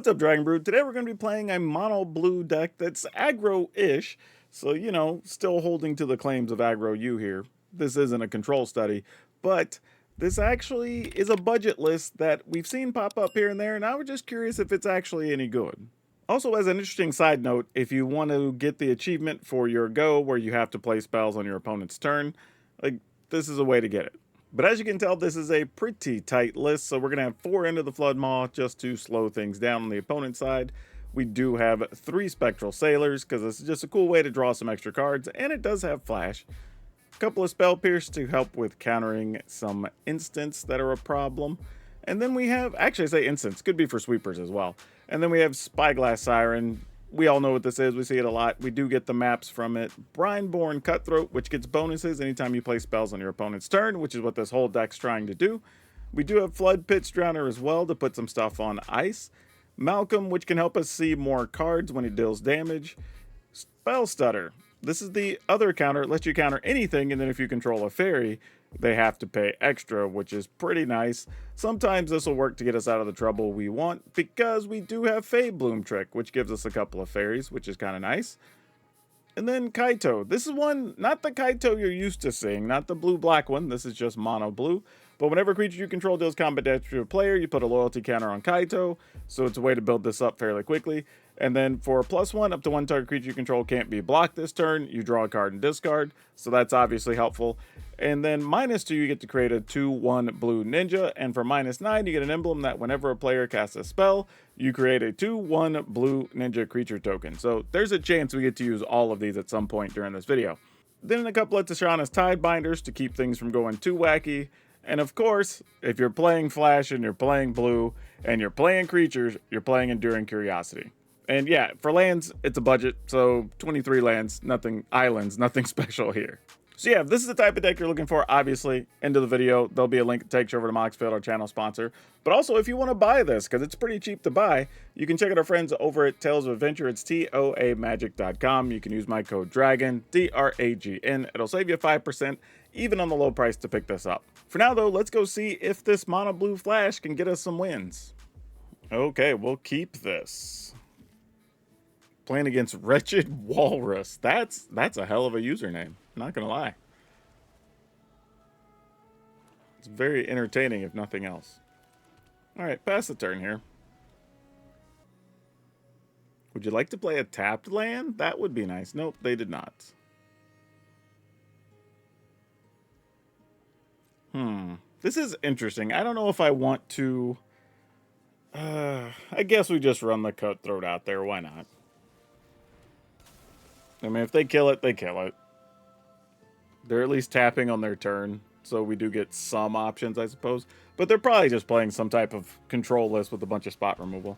What's up, Dragon Brood? Today we're going to be playing a mono blue deck that's aggro-ish, so, you know, still holding to the claims of aggro U here. This isn't a control study, but this actually is a budget list that we've seen pop up here and there, and I was just curious if it's actually any good. Also, as an interesting side note, if you want to get the achievement for your go, where you have to play spells on your opponent's turn, like, this is a way to get it. But as you can tell, this is a pretty tight list, so we're going to have 4 Into the Flood Maw just to slow things down on the opponent's side. We do have 3 Spectral Sailors, because this is just a cool way to draw some extra cards, and it does have Flash. A couple of Spell Pierce to help with countering some instants that are a problem. And then we have, actually I say instants, could be for sweepers as well. And then we have Spyglass Siren. We all know what this is, we see it a lot. We do get the maps from it. Brineborn Cutthroat, which gets bonuses anytime you play spells on your opponent's turn, which is what this whole deck's trying to do. We do have Flood Pitch Drowner as well to put some stuff on ice. Malcolm, which can help us see more cards when he deals damage. Spell Stutter. This is the other counter. It lets you counter anything, and then if you control a fairy, they have to pay extra, which is pretty nice. Sometimes this will work to get us out of the trouble we want, because we do have Fey Bloom Trick, which gives us a couple of fairies, which is kind of nice. And then Kaito. This is one, not the Kaito you're used to seeing, not the blue-black one. This is just mono blue. But whenever a creature you control deals combat damage to a player, you put a loyalty counter on Kaito, so it's a way to build this up fairly quickly. And then for +1, up to 1 target creature you control can't be blocked this turn. You draw a card and discard, so that's obviously helpful. And then -2, you get to create a 2/1 blue ninja, and for -9, you get an emblem that whenever a player casts a spell, you create a 2/1 blue ninja creature token. So there's a chance we get to use all of these at some point during this video. Then a couple of Tishana's Tidebinders to keep things from going too wacky. And of course, if you're playing Flash and you're playing blue and you're playing creatures, you're playing Enduring Curiosity. And yeah, for lands, it's a budget, so 23 lands, nothing, islands, nothing special here. So yeah, if this is the type of deck you're looking for, obviously, end of the video, there'll be a link that takes you over to Moxfield, our channel sponsor. But also, if you want to buy this, because it's pretty cheap to buy, you can check out our friends over at Tales of Adventure. It's toamagic.com. You can use my code DRAGON, DRAGN. It'll save you 5%, even on the low price to pick this up. For now, though, let's go see if this Mono Blue Flash can get us some wins. Okay, we'll keep this. Playing against Wretched Walrus. That's a hell of a username. Not gonna lie. It's very entertaining, if nothing else. Alright, pass the turn here. Would you like to play a tapped land? That would be nice. Nope, they did not. This is interesting. I don't know if I want to... I guess we just run the Cutthroat out there. Why not? I mean, if they kill it, they kill it. They're at least tapping on their turn, so we do get some options, I suppose. But they're probably just playing some type of control list with a bunch of spot removal.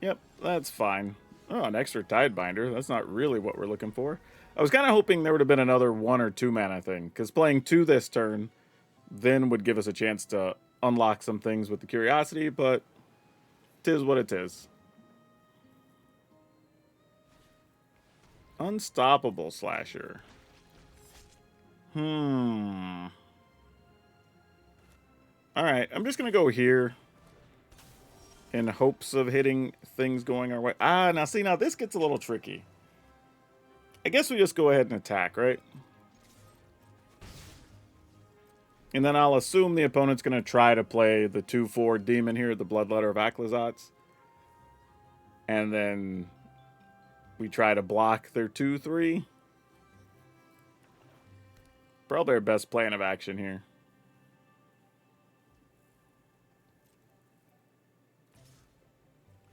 Yep, that's fine. Oh, an extra Tidebinder. That's not really what we're looking for. I was kind of hoping there would have been another 1 or 2 mana thing, because playing 2 this turn then would give us a chance to unlock some things with the Curiosity, but 'tis what it is. Unstoppable Slasher. Alright, I'm just going to go here in hopes of hitting things going our way. Now see, now this gets a little tricky. I guess we just go ahead and attack, right? And then I'll assume the opponent's going to try to play the 2/4 demon here, the Bloodletter of Aclazotz. And then we try to block their 2/3. Probably our best plan of action here.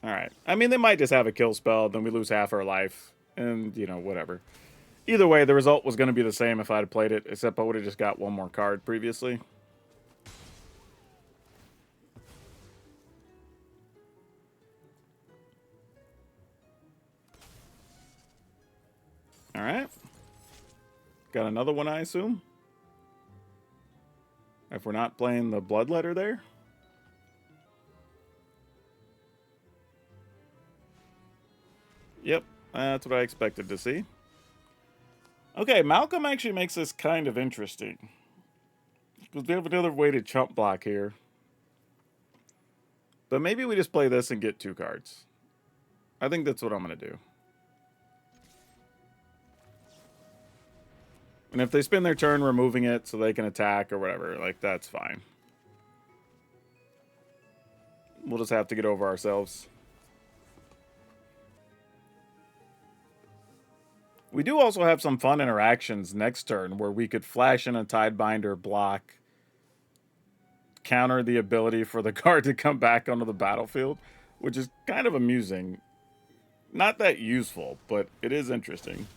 Alright. I mean, they might just have a kill spell, then we lose half our life. And, you know, whatever. Either way, the result was going to be the same if I had played it, except I would have just got 1 more card previously. Alright. Got another one, I assume. If we're not playing the Bloodletter there. Yep, that's what I expected to see. Okay, Malcolm actually makes this kind of interesting. Because we have another way to chump block here. But maybe we just play this and get 2 cards. I think that's what I'm going to do. And if they spend their turn removing it so they can attack or whatever, like, that's fine. We'll just have to get over ourselves. We do also have some fun interactions next turn where we could flash in a Tidebinder block, counter the ability for the card to come back onto the battlefield, which is kind of amusing. Not that useful, but it is interesting.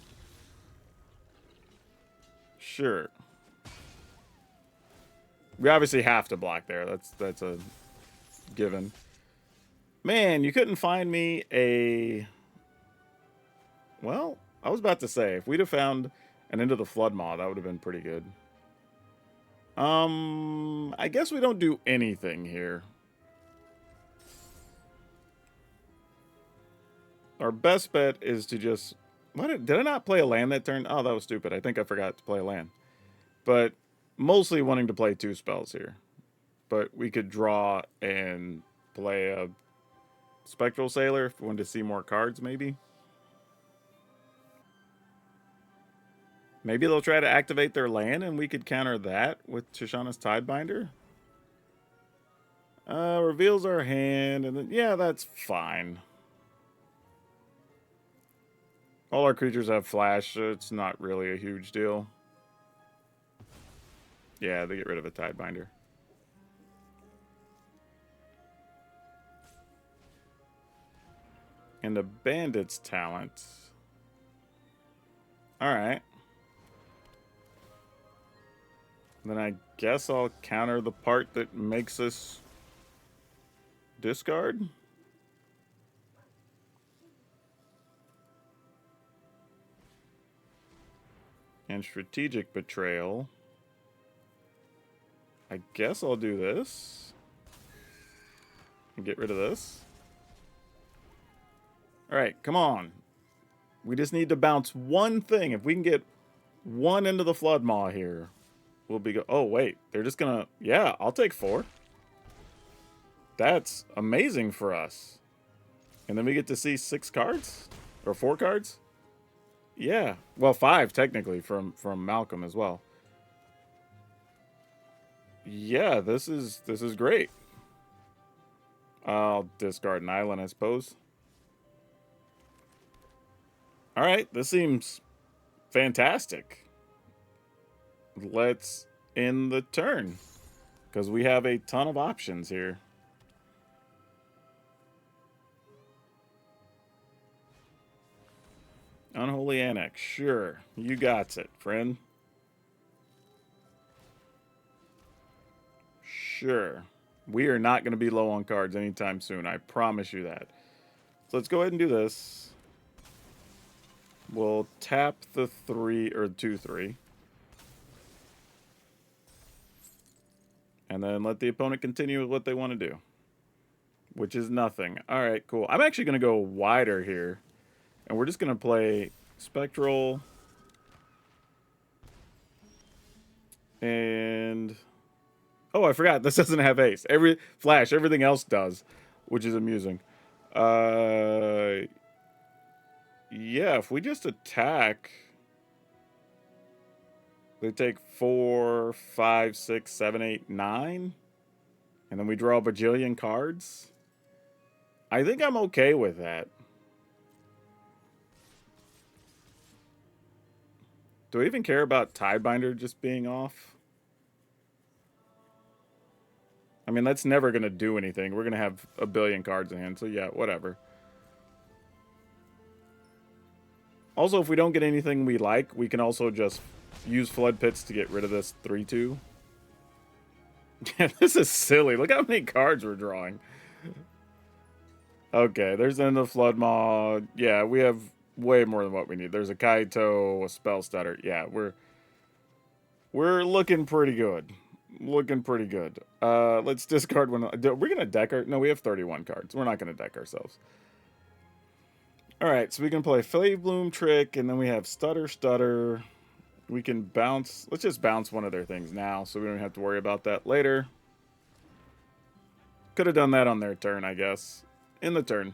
Sure. We obviously have to block there. That's a given. Man, you couldn't find me a... Well, I was about to say, if we'd have found an Into the Flood Maw, that would have been pretty good. I guess we don't do anything here. Our best bet is to just... What, did I not play a land that turn? Oh, that was stupid. I think I forgot to play a land. But mostly wanting to play 2 spells here. But we could draw and play a Spectral Sailor if we wanted to see more cards, maybe. Maybe they'll try to activate their land and we could counter that with Shoshana's Tidebinder. Reveals our hand, and then, yeah, that's fine. All our creatures have flash, so it's not really a huge deal. Yeah, they get rid of a Tidebinder. And the Bandit's Talent. Alright. Then I guess I'll counter the part that makes us discard. And Strategic Betrayal. I guess I'll do this. And get rid of this. Alright, come on. We just need to bounce one thing. If we can get one Into the Flood Maw here, we'll be go. Oh, wait. They're just gonna... Yeah, I'll take 4. That's amazing for us. And then we get to see 6 cards? Or 4 cards? Yeah. Well, 5, technically, from Malcolm as well. Yeah, this is great. I'll discard an island, I suppose. Alright, this seems fantastic. Let's end the turn. Because we have a ton of options here. Unholy Annex, sure. You got it, friend. Sure. We are not going to be low on cards anytime soon. I promise you that. So let's go ahead and do this. We'll tap the 3 or 2/3. And then let the opponent continue with what they want to do. Which is nothing. Alright, cool. I'm actually going to go wider here. And we're just going to play Spectral. And... Oh, I forgot. This doesn't have Ace. Everything else does. Which is amusing. Yeah, if we just attack... They take 4, 5, 6, 7, 8, 9. And then we draw a bajillion cards. I think I'm okay with that. Do I even care about Tidebinder just being off? I mean, that's never going to do anything. We're going to have a billion cards in hand, so yeah, whatever. Also, if we don't get anything we like, we can also just use Flood Pits to get rid of this 3/2. Yeah, this is silly. Look how many cards we're drawing. Okay, there's the Flood Maw. Yeah, we have way more than what we need. There's a Kaito, a Spell Stutter. Yeah, we're looking pretty good. Looking pretty good. Let's discard one. We're going to deck our... No, we have 31 cards. We're not going to deck ourselves. Alright, so we can play Flave Bloom Trick, and then we have Stutter. We can bounce... Let's just bounce one of their things now, so we don't have to worry about that later. Could have done that on their turn, I guess. In the turn.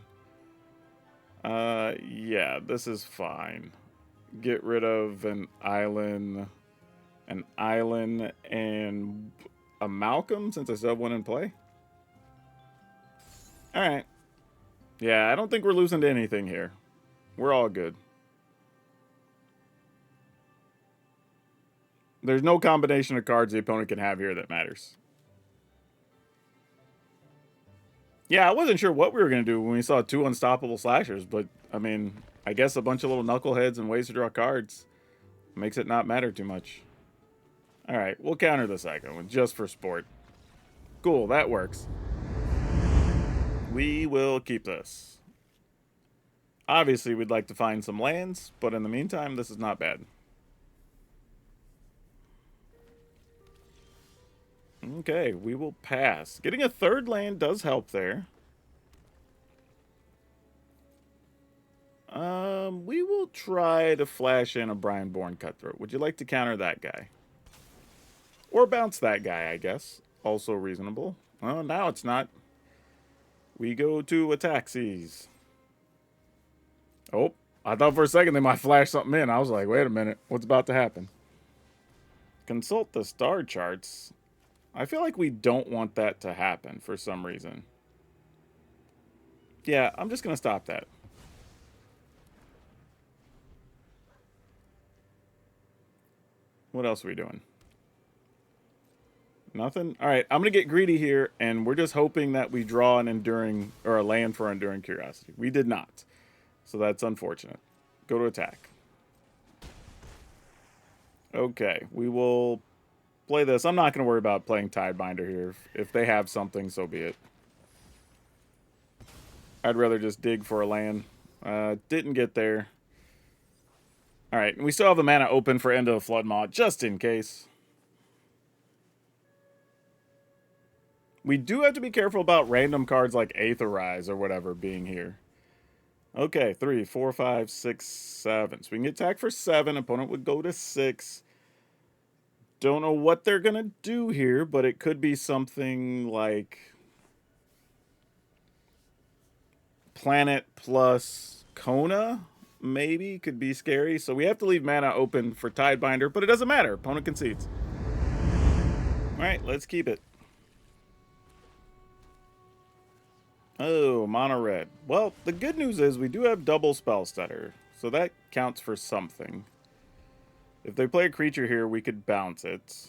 Yeah, this is fine. Get rid of an island, and a Malcolm, since I still have one in play. Alright. Yeah, I don't think we're losing to anything here. We're all good. There's no combination of cards the opponent can have here that matters. Yeah, I wasn't sure what we were going to do when we saw 2 unstoppable slashers, but, I mean, I guess a bunch of little knuckleheads and ways to draw cards makes it not matter too much. Alright, we'll counter the second one, just for sport. Cool, that works. We will keep this. Obviously, we'd like to find some lands, but in the meantime, this is not bad. Okay, we will pass. Getting a third land does help there. We will try to flash in a Brian-Born Cutthroat. Would you like to counter that guy? Or bounce that guy, I guess. Also reasonable. Oh, now it's not. We go to Ataxies. Oh, I thought for a second they might flash something in. I was like, wait a minute. What's about to happen? Consult the star charts. I feel like we don't want that to happen for some reason. Yeah, I'm just going to stop that. What else are we doing? Nothing? Alright, I'm going to get greedy here, and we're just hoping that we draw an enduring, or a land for Enduring Curiosity. We did not. So that's unfortunate. Go to attack. Okay, we will play this. I'm not going to worry about playing Tidebinder here. If they have something, so be it. I'd rather just dig for a land. Didn't get there. Alright, and we still have a mana open for End of the Flood Maw, just in case. We do have to be careful about random cards like Aetherize or whatever being here. Okay, 3, 4, 5, 6, 7. So we can get attacked for 7. Opponent would go to 6. Don't know what they're going to do here, but it could be something like Planet plus Kona, maybe, could be scary. So we have to leave mana open for Tidebinder, but it doesn't matter. Opponent concedes. Alright, let's keep it. Oh, mono red. Well, the good news is we do have double spell stutter, so that counts for something. If they play a creature here, we could bounce it,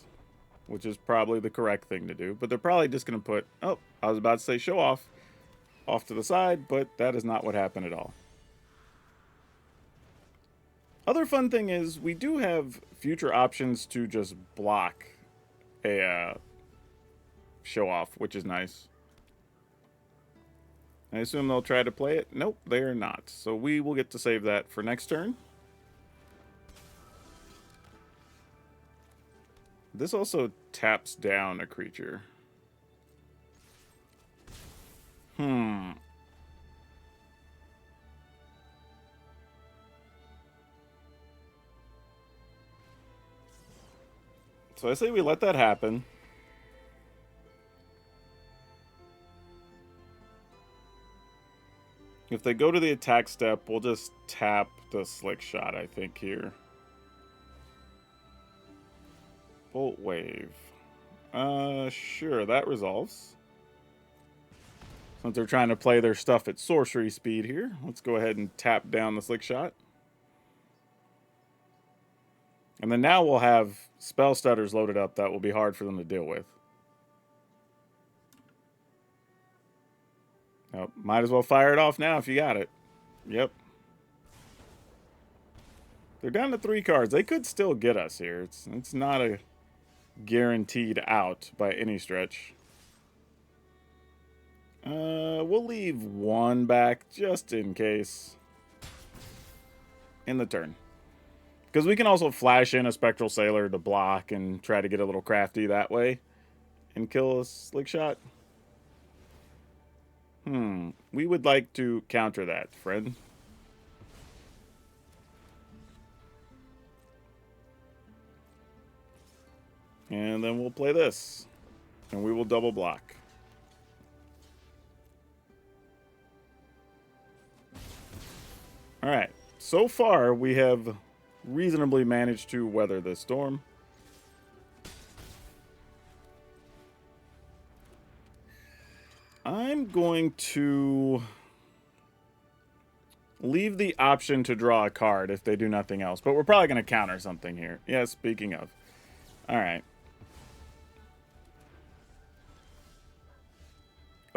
which is probably the correct thing to do. But they're probably just going to put, oh, I was about to say show off to the side, but that is not what happened at all. Other fun thing is we do have future options to just block a show off, which is nice. I assume they'll try to play it. Nope, they are not. So we will get to save that for next turn. This also taps down a creature. So I say we let that happen. If they go to the attack step, we'll just tap the Slick Shot, I think, here. Bolt Wave. Sure, that resolves. Since they're trying to play their stuff at sorcery speed here, let's go ahead and tap down the Slick Shot. And then now we'll have spell stutters loaded up that will be hard for them to deal with. Oh, might as well fire it off now if you got it. Yep. They're down to 3 cards. They could still get us here. It's not a guaranteed out by any stretch. We'll leave 1 back just in case. In the turn. Because we can also flash in a Spectral Sailor to block and try to get a little crafty that way. And kill a Slick Shot. We would like to counter that, friend. And then we'll play this. And we will double block. All right. So far, we have reasonably managed to weather this storm. I'm going to leave the option to draw a card if they do nothing else, but we're probably going to counter something here. Yeah, speaking of. All right.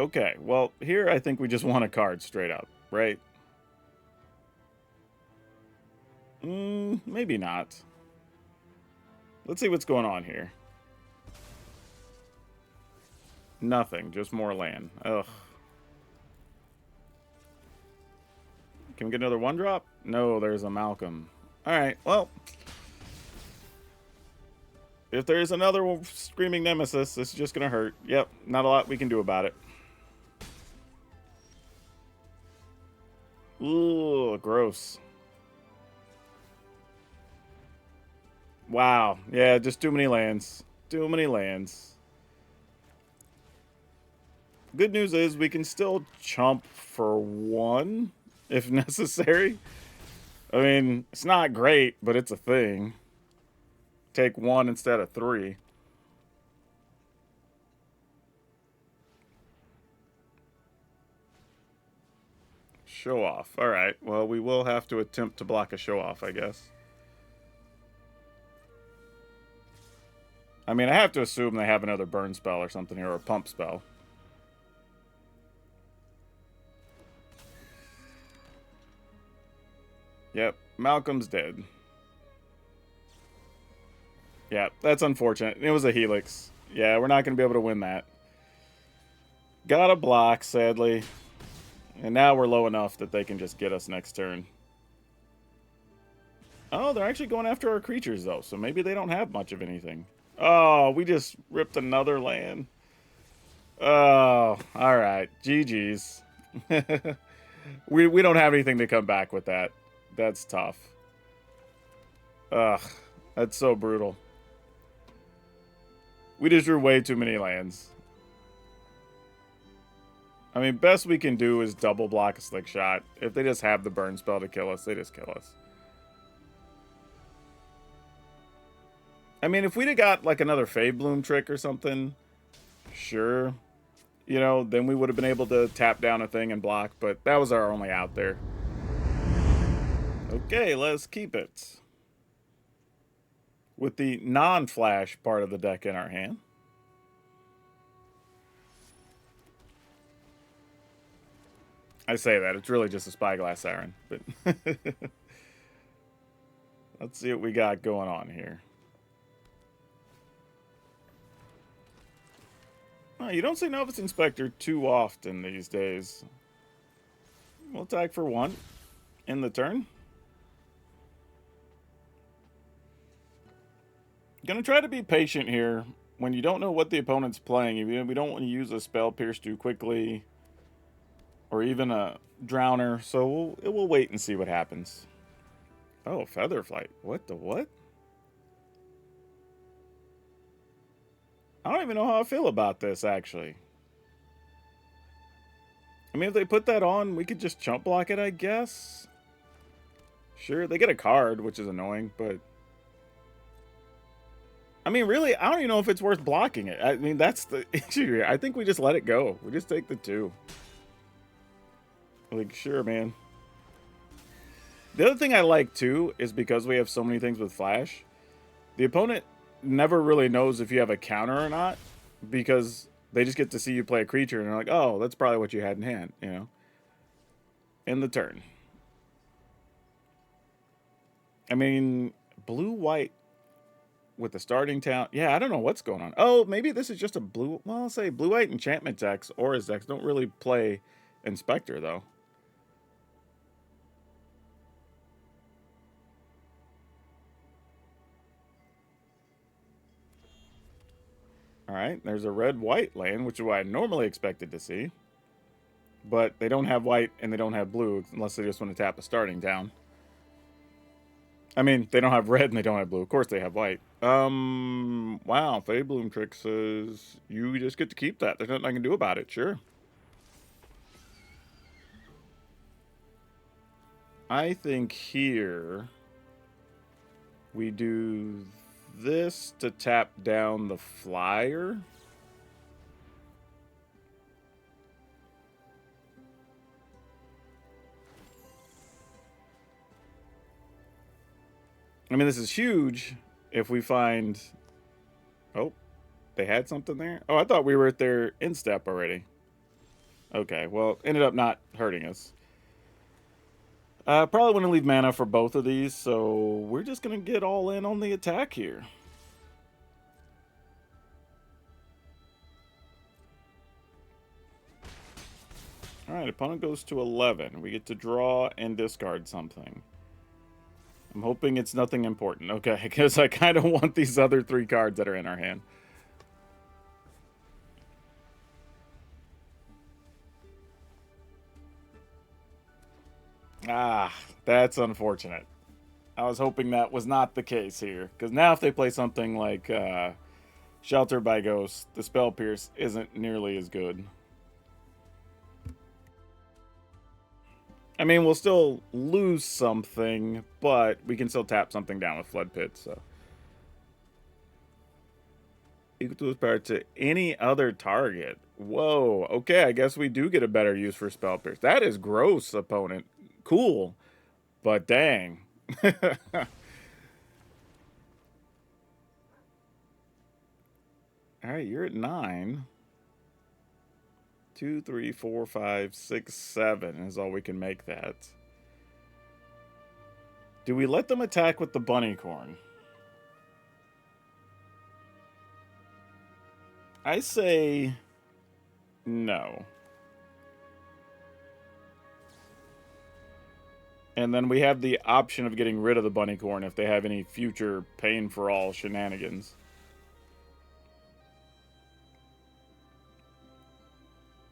Okay, well, here I think we just want a card straight up, right? Maybe not. Let's see what's going on here. Nothing, just more land. Ugh. Can we get another one drop? No, there's a Malcolm. Alright, well. If there's another Screaming Nemesis, this is just going to hurt. Yep, not a lot we can do about it. Ooh, gross. Wow. Yeah, just too many lands. Too many lands. Good news is we can still chump for one if necessary. I mean, it's not great, but it's a thing. Take one instead of three. Show off. Alright, well, we will have to attempt to block a show off, I guess. I mean, I have to assume they have another burn spell or something here, or a pump spell. Yep, Malcolm's dead. Yeah, that's unfortunate. It was a Helix. Yeah, we're not going to be able to win that. Got a block, sadly. And now we're low enough that they can just get us next turn. Oh, they're actually going after our creatures, though, so maybe they don't have much of anything. Oh, we just ripped another land. Oh, alright. GG's. we don't have anything to come back with that. That's tough. Ugh, that's so brutal. We just drew way too many lands. I mean, best we can do is double block a Slick Shot. If they just have the burn spell to kill us, they just kill us. I mean, if we'd have got like another Fade Bloom trick or something, sure. You know, then we would have been able to tap down a thing and block, but that was our only out there. Okay, let's keep it. With the non-flash part of the deck in our hand. I say that, it's really just a Spyglass Siren, but let's see what we got going on here. Oh, you don't see Novice Inspector too often these days. We'll attack for one in the turn. Gonna try to be patient here. When you don't know what the opponent's playing, we don't want to use a Spell Pierce too quickly. Or even a Drowner, so we'll wait and see what happens. Oh, Featherflight. What the what? I don't even know how I feel about this, actually. I mean, if they put that on, we could just chump block it, I guess. Sure, they get a card, which is annoying, but... I mean, really, I don't even know if it's worth blocking it. I mean, that's the issue here. I think we just let it go. We just take the 2. Like, sure, man. The other thing I like, too, is because we have so many things with Flash, the opponent never really knows if you have a counter or not, because they just get to see you play a creature, and they're like, oh, that's probably what you had in hand, you know? In the turn. I mean, blue-white with the starting town. Yeah, I don't know what's going on. Oh, maybe this is just a blue... Well, I'll say blue-white enchantment decks, or his decks, don't really play Inspector, though. Alright, there's a red-white land, which is what I normally expected to see. But they don't have white and they don't have blue, unless they just want to tap a starting town. I mean, they don't have red and they don't have blue. Of course they have white. Wow, Fade Bloom Trick says you just get to keep that. There's nothing I can do about it, sure. I think here we do this to tap down the flyer. I mean, this is huge if we find... Oh, they had something there? Oh, I thought we were at their instep already. Okay, well, ended up not hurting us. Probably want to leave mana for both of these, so we're just going to get all in on the attack here. Alright, opponent goes to 11. We get to draw and discard something. I'm hoping it's nothing important. Okay, because I kind of want these other 3 cards that are in our hand. Ah, that's unfortunate. I was hoping that was not the case here. Because now if they play something like Shelter by Ghost, the Spell Pierce isn't nearly as good. I mean, we'll still lose something, but we can still tap something down with Flood Pit, so. Equal to its power to any other target. Whoa, okay, I guess we do get a better use for Spell Pierce. That is gross, opponent. Cool, but dang. Alright, you're at 9. 2, 3, 4, 5, 6, 7 is all we can make that. Do we let them attack with the bunny corn? I say no. And then we have the option of getting rid of the bunny corn if they have any future pain for all shenanigans.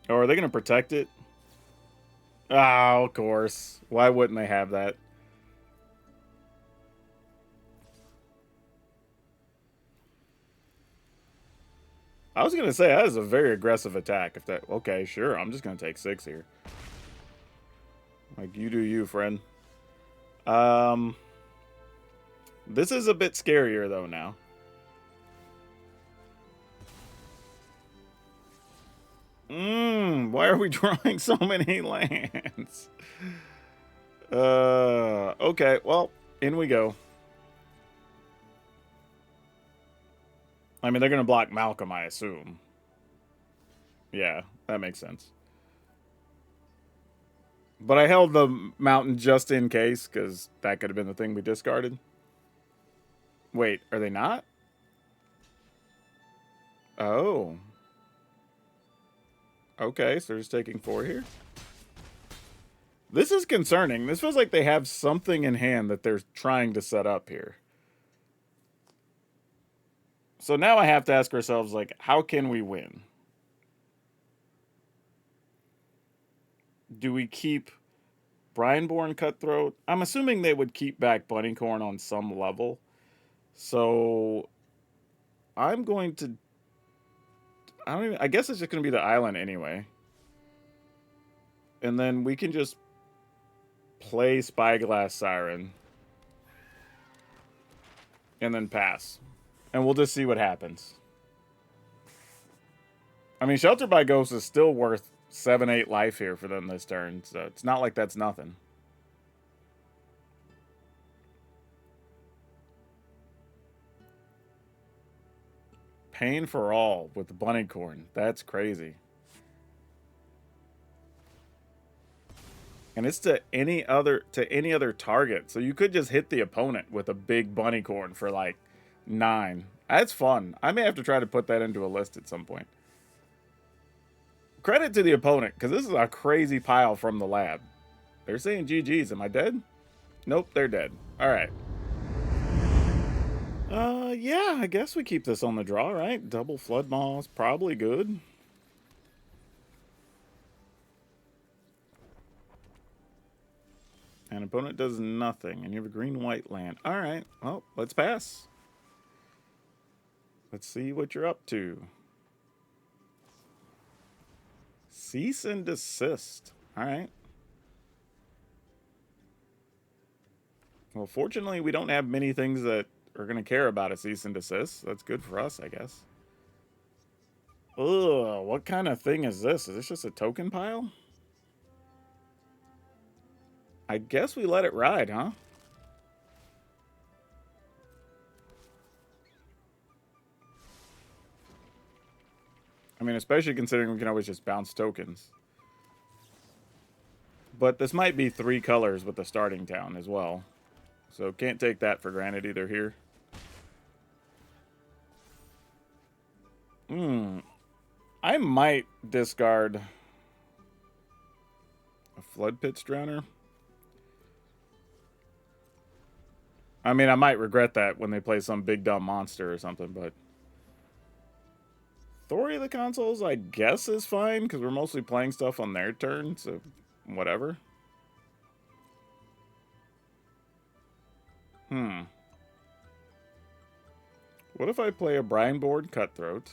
Or are they going to protect it? Oh, of course. Why wouldn't they have that? I was going to say, that is a very aggressive attack. If that... Okay, sure. I'm just going to take 6 here. Like, you do you, friend. This is a bit scarier, though, now. Why are we drawing so many lands? Okay, well, in we go. I mean, they're going to block Malcolm, I assume. Yeah, that makes sense. But I held the mountain just in case, because that could have been the thing we discarded. Wait, are they not? Oh. Okay, so they're just taking 4 here. This is concerning. This feels like they have something in hand that they're trying to set up here. So now I have to ask ourselves, like, how can we win? Do we keep Brineborn Cutthroat? I'm assuming they would keep back Bunnycorn on some level. So I'm going to... I guess it's just going to be the island anyway. And then we can just play Spyglass Siren. And then pass. And we'll just see what happens. I mean, Shelter by Ghost is still worth 7-8 life here for them this turn. So it's not like that's nothing. Pain for all with the Bunnycorn. That's crazy. And it's to any other target. So you could just hit the opponent with a big Bunnycorn for like 9. That's fun. I may have to try to put that into a list at some point. Credit to the opponent, because this is a crazy pile from the lab. They're saying GG's. Am I dead? Nope, they're dead. Alright. Yeah, I guess we keep this on the draw, right? Double Flood Moss, probably good. And opponent does nothing, and you have a green-white land. Alright, well, let's pass. Let's see what you're up to. Cease and desist. Alright. Well, fortunately, we don't have many things that are going to care about a cease and desist. That's good for us, I guess. Ugh, what kind of thing is this? Is this just a token pile? I guess we let it ride, huh? I mean, especially considering we can always just bounce tokens. But this might be 3 colors with the starting town as well. So can't take that for granted either here. I might discard a Flood Pit's Drowner. I mean, I might regret that when they play some big dumb monster or something, but Authority of the Consoles, I guess, is fine because we're mostly playing stuff on their turn, so whatever. What if I play a Brine Board Cutthroat?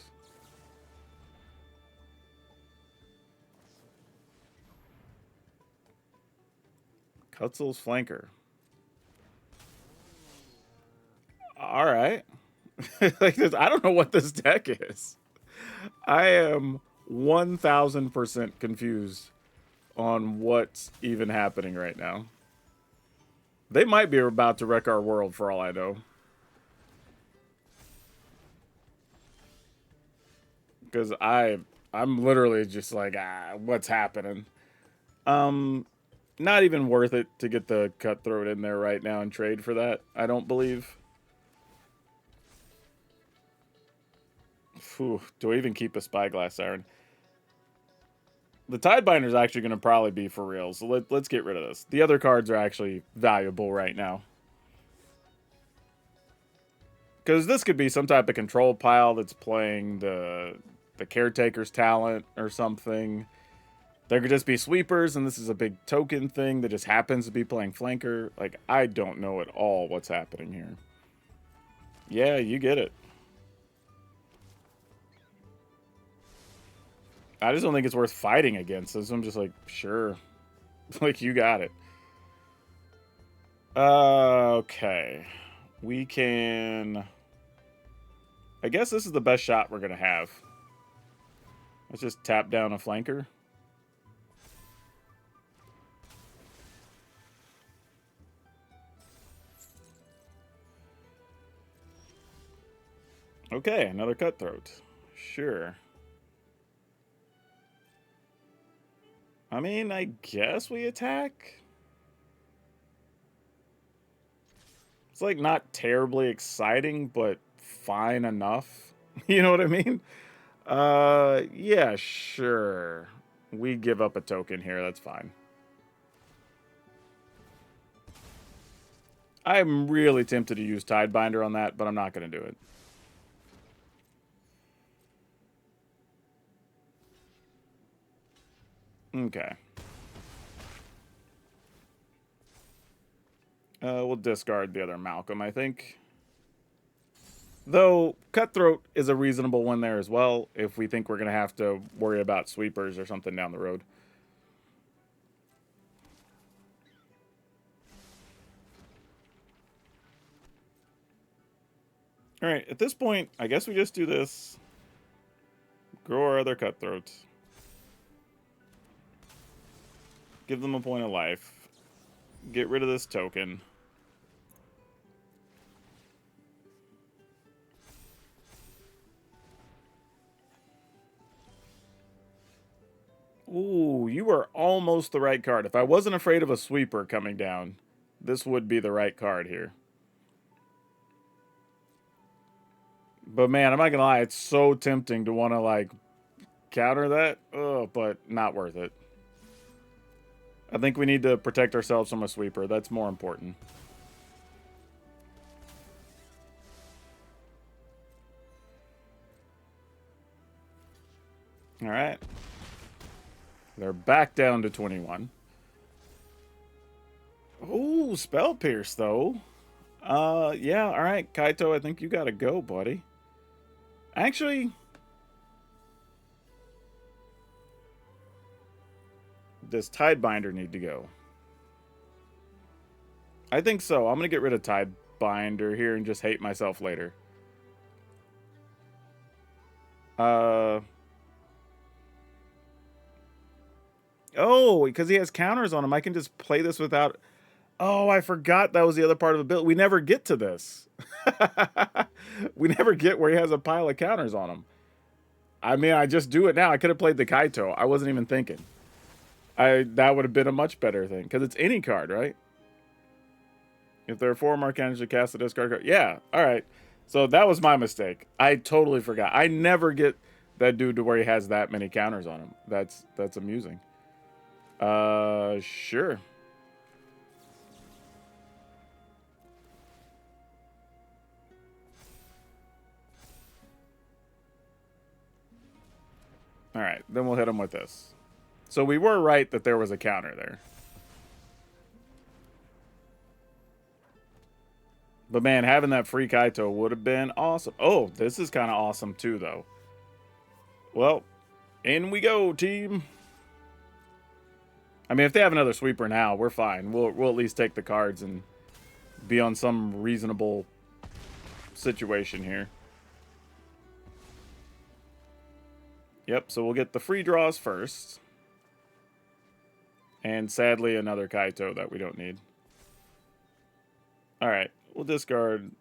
Cutzel's Flanker. Alright. Like this, I don't know what this deck is. I am 1000% confused on what's even happening right now. They might be about to wreck our world for all I know. Because I'm literally just like, what's happening? Not even worth it to get the Cutthroat in there right now and trade for that, I don't believe. Whew, do I even keep a Spyglass Siren? The Tidebinder is actually going to probably be for real, so let's get rid of this. The other cards are actually valuable right now. Because this could be some type of control pile that's playing the Caretaker's Talent or something. There could just be sweepers, and this is a big token thing that just happens to be playing Flanker. Like, I don't know at all what's happening here. Yeah, you get it. I just don't think it's worth fighting against this. I'm just like, sure. Like, you got it. Okay. We can... I guess this is the best shot we're going to have. Let's just tap down a Flanker. Okay, another Cutthroat. Sure. I mean, I guess we attack. It's like not terribly exciting, but fine enough. You know what I mean? Yeah, sure. We give up a token here, that's fine. I'm really tempted to use Tidebinder on that, but I'm not going to do it. Okay. We'll discard the other Malcolm, I think. Though, Cutthroat is a reasonable one there as well, if we think we're going to have to worry about sweepers or something down the road. Alright, at this point, I guess we just do this. Grow our other Cutthroats. Give them a point of life. Get rid of this token. Ooh, you were almost the right card. If I wasn't afraid of a sweeper coming down, this would be the right card here. But man, I'm not gonna lie, it's so tempting to want to like counter that. Oh, but not worth it. I think we need to protect ourselves from a sweeper. That's more important. All right. They're back down to 21. Ooh, Spell Pierce, though. Yeah, all right, Kaito, I think you gotta go, buddy. Actually, does Tidebinder need to go? I think so. I'm going to get rid of Tidebinder here and just hate myself later. Oh, because he has counters on him. I can just play this without... Oh, I forgot that was the other part of the build. We never get to this. We never get where he has a pile of counters on him. I mean, I just do it now. I could have played the Kaito. I wasn't even thinking. That would have been a much better thing. Because it's any card, right? If there are 4 more counters to cast the discard card. Yeah, alright. So that was my mistake. I totally forgot. I never get that dude to where he has that many counters on him. That's amusing. Sure. Alright, then we'll hit him with this. So we were right that there was a counter there. But man, having that free Kaito would have been awesome. Oh, this is kind of awesome too, though. Well, in we go, team. I mean, if they have another sweeper now, we're fine. We'll at least take the cards and be on some reasonable situation here. Yep, so we'll get the free draws first. And sadly, another Kaito that we don't need. Alright, we'll discard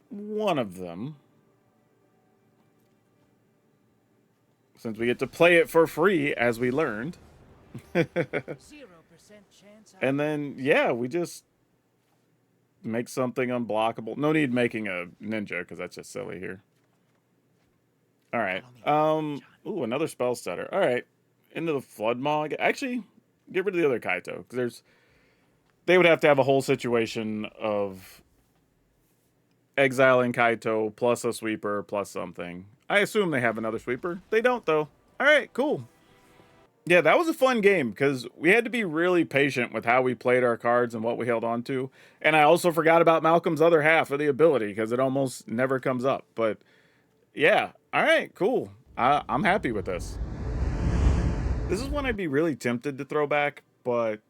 one of them. Since we get to play it for free, as we learned. 0% chance. And then, yeah, we just make something unblockable. No need making a ninja, because that's just silly here. Alright. Ooh, another spell stutter. Alright. Into the Flood Maw. Actually, get rid of the other Kaito. Because they would have to have a whole situation of exiling Kaito plus a sweeper plus something. I assume they have another sweeper. They don't, though. Alright, cool. Yeah, that was a fun game, because we had to be really patient with how we played our cards and what we held on to. And I also forgot about Malcolm's other half of the ability, because it almost never comes up. But, yeah. Alright, cool. I'm happy with this. This is one I'd be really tempted to throw back, but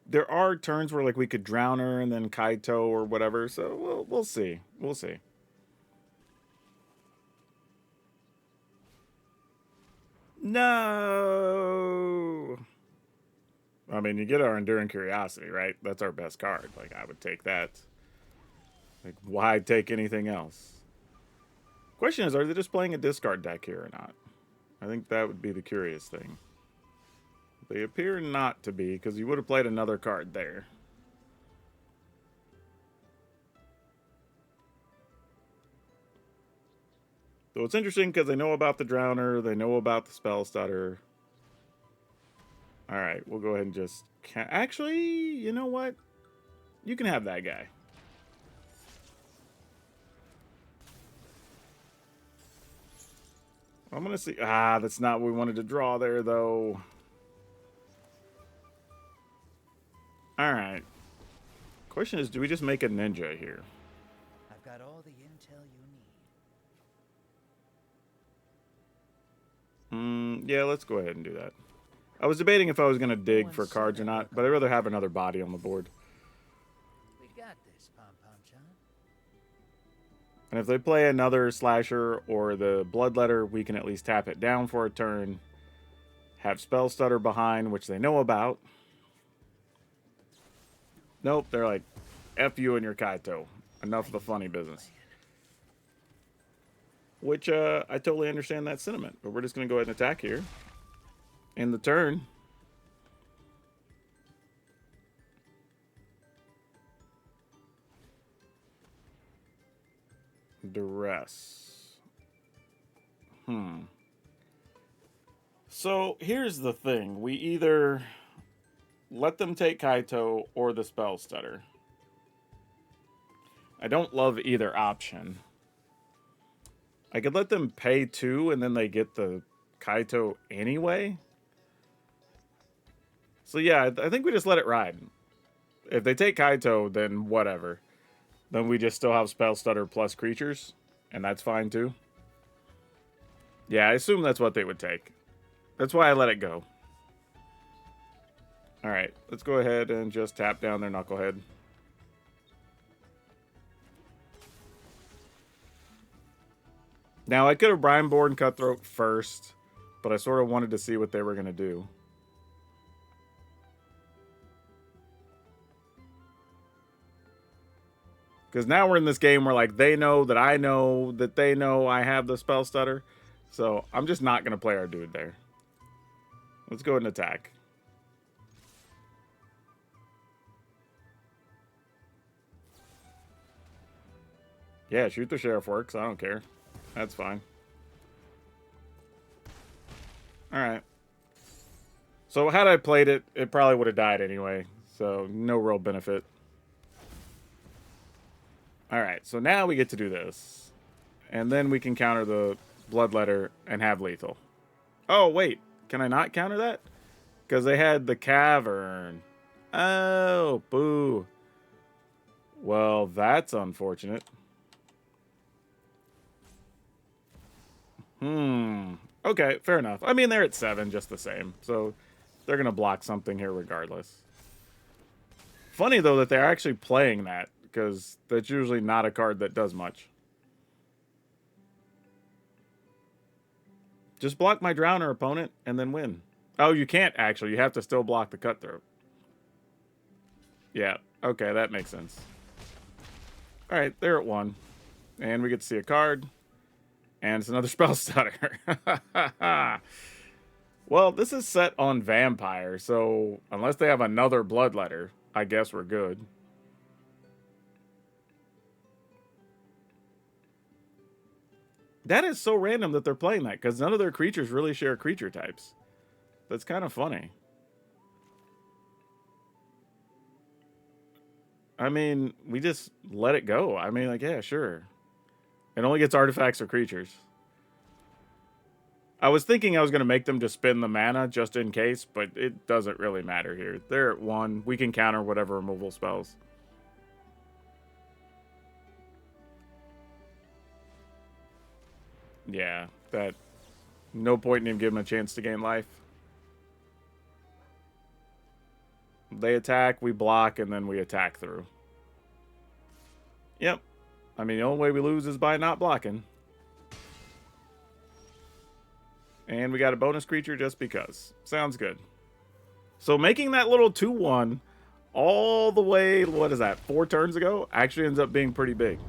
there are turns where like we could drown her and then Kaito or whatever, so we'll see. We'll see. No. I mean, you get our Enduring Curiosity, right? That's our best card. Like, I would take that. Like, why take anything else? Question is, are they just playing a discard deck here or not? I think that would be the curious thing. They appear not to be, because you would have played another card there. So it's interesting because they know about the Drowner, they know about the Spell Stutter. Alright, we'll go ahead and just... Actually, you know what? You can have that guy. I'm going to see... Ah, that's not what we wanted to draw there, though. Alright. Question is, do we just make a ninja here? I've got all the intel you need. Yeah, let's go ahead and do that. I was debating if I was going to dig for cards or not, but I'd rather have another body on the board. We got this, Pom-Pom-Chan. And if they play another Slasher or the Bloodletter, we can at least tap it down for a turn. Have Spell Stutter behind, which they know about. Nope, they're like, F you and your Kaito. Enough of the funny business. Which, I totally understand that sentiment. But we're just going to go ahead and attack here. In the turn. Duress. So, here's the thing. We either let them take Kaito or the Spell Stutter. I don't love either option. I could let them pay 2 and then they get the Kaito anyway. So yeah, I think we just let it ride. If they take Kaito, then whatever. Then we just still have Spell Stutter plus creatures, and that's fine too. Yeah, I assume that's what they would take. That's why I let it go. All right, let's go ahead and just tap down their Knucklehead. Now, I could have Brineborn Cutthroat first, but I sort of wanted to see what they were going to do. Because now we're in this game where, like, they know that I know that they know I have the spell stutter. So I'm just not going to play our dude there. Let's go ahead and attack. Yeah, shoot the sheriff works. I don't care. That's fine. Alright. So had I played it, it probably would have died anyway. So no real benefit. Alright, so now we get to do this. And then we can counter the Bloodletter and have lethal. Oh, wait. Can I not counter that? Because they had the Cavern. Oh, boo. Well, that's unfortunate. Okay, fair enough. I mean, they're at 7 just the same. So they're going to block something here regardless. Funny, though, that they're actually playing that. Because that's usually not a card that does much. Just block my Drowner opponent and then win. Oh, you can't actually. You have to still block the Cutthroat. Yeah, okay, that makes sense. Alright, they're at 1. And we get to see a card. And it's another spell stutter. Well, this is set on Vampire, so unless they have another Bloodletter, I guess we're good. That is so random that they're playing that, because none of their creatures really share creature types. That's kind of funny. I mean, we just let it go. I mean, like, yeah, sure. It only gets artifacts or creatures. I was thinking I was going to make them just spend the mana just in case, but it doesn't really matter here. They're at 1. We can counter whatever removal spells. Yeah, that... No point in even giving them a chance to gain life. They attack, we block, and then we attack through. Yep. I mean, the only way we lose is by not blocking. And we got a bonus creature just because. Sounds good. So making that little 2-1 all the way, what is that, 4 turns ago, actually ends up being pretty big.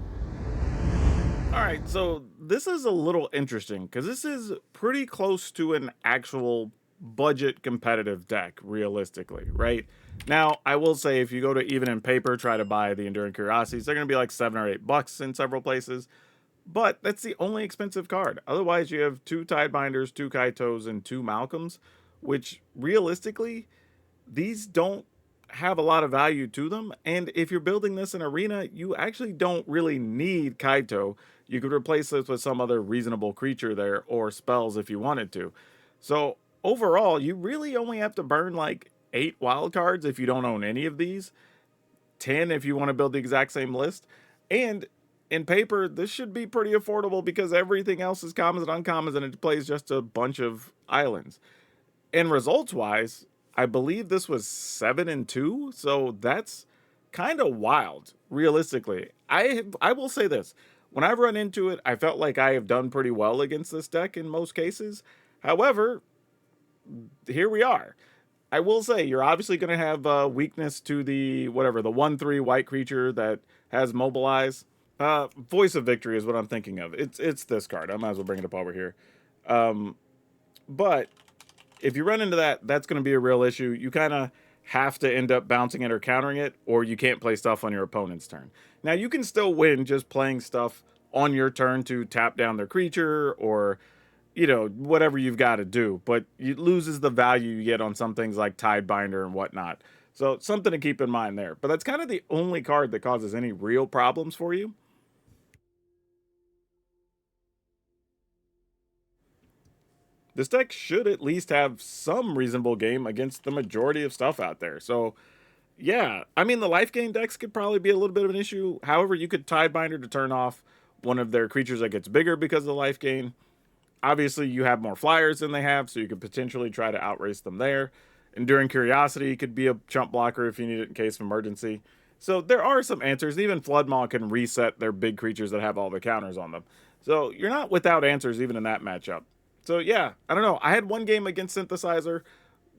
Alright, so this is a little interesting, because this is pretty close to an actual budget competitive deck, realistically, right? Now, I will say, if you go to Even in Paper, try to buy the Enduring Curiosities, they're going to be like $7 or $8 in several places. But that's the only expensive card. Otherwise, you have 2 Tidebinders, 2 Kaitos, and 2 Malcolms, which, realistically, these don't have a lot of value to them. And if you're building this in Arena, you actually don't really need Kaito. You could replace this with some other reasonable creature there, or spells if you wanted to. So, overall, you really only have to burn like 8 wild cards if you don't own any of these. 10 if you want to build the exact same list. And in Paper, this should be pretty affordable because everything else is commons and uncommons, and it plays just a bunch of islands. And results-wise, I believe this was 7-2, so that's kind of wild, realistically. I will say this. When I've run into it, I felt like I have done pretty well against this deck in most cases. However, here we are. I will say, you're obviously going to have weakness to the, whatever, the 1/3 white creature that has Mobilize. Voice of Victory is what I'm thinking of. It's this card. I might as well bring it up while we're here. But if you run into that, that's going to be a real issue. You kind of have to end up bouncing it or countering it, or you can't play stuff on your opponent's turn. Now, you can still win just playing stuff on your turn to tap down their creature, or, you know, whatever you've got to do. But it loses the value you get on some things like Tidebinder and whatnot. So, something to keep in mind there. But that's kind of the only card that causes any real problems for you. This deck should at least have some reasonable game against the majority of stuff out there. So, yeah, I mean, the life gain decks could probably be a little bit of an issue. However, you could Tidebinder to turn off one of their creatures that gets bigger because of the life gain. Obviously, you have more flyers than they have, so you could potentially try to outrace them there. Enduring Curiosity could be a chump blocker if you need it in case of emergency. So there are some answers. Even Floodmaw can reset their big creatures that have all the counters on them. So you're not without answers even in that matchup. So yeah, I don't know. I had one game against Synthesizer.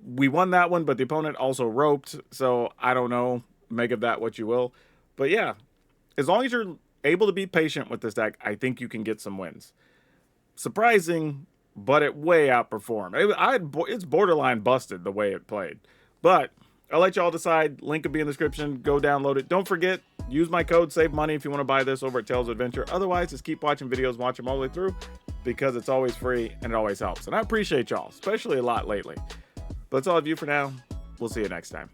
We won that one, but the opponent also roped. So I don't know. Make of that what you will. But yeah, as long as you're able to be patient with this deck, I think you can get some wins. Surprising, but it way outperformed. It's borderline busted the way it played. But I'll let y'all decide. Link will be in the description. Go download it. Don't forget, use my code, save money if you want to buy this over at Tales of Adventure. Otherwise, just keep watching videos, watch them all the way through, because it's always free and it always helps. And I appreciate y'all, especially a lot lately. But that's all of you for now. We'll see you next time.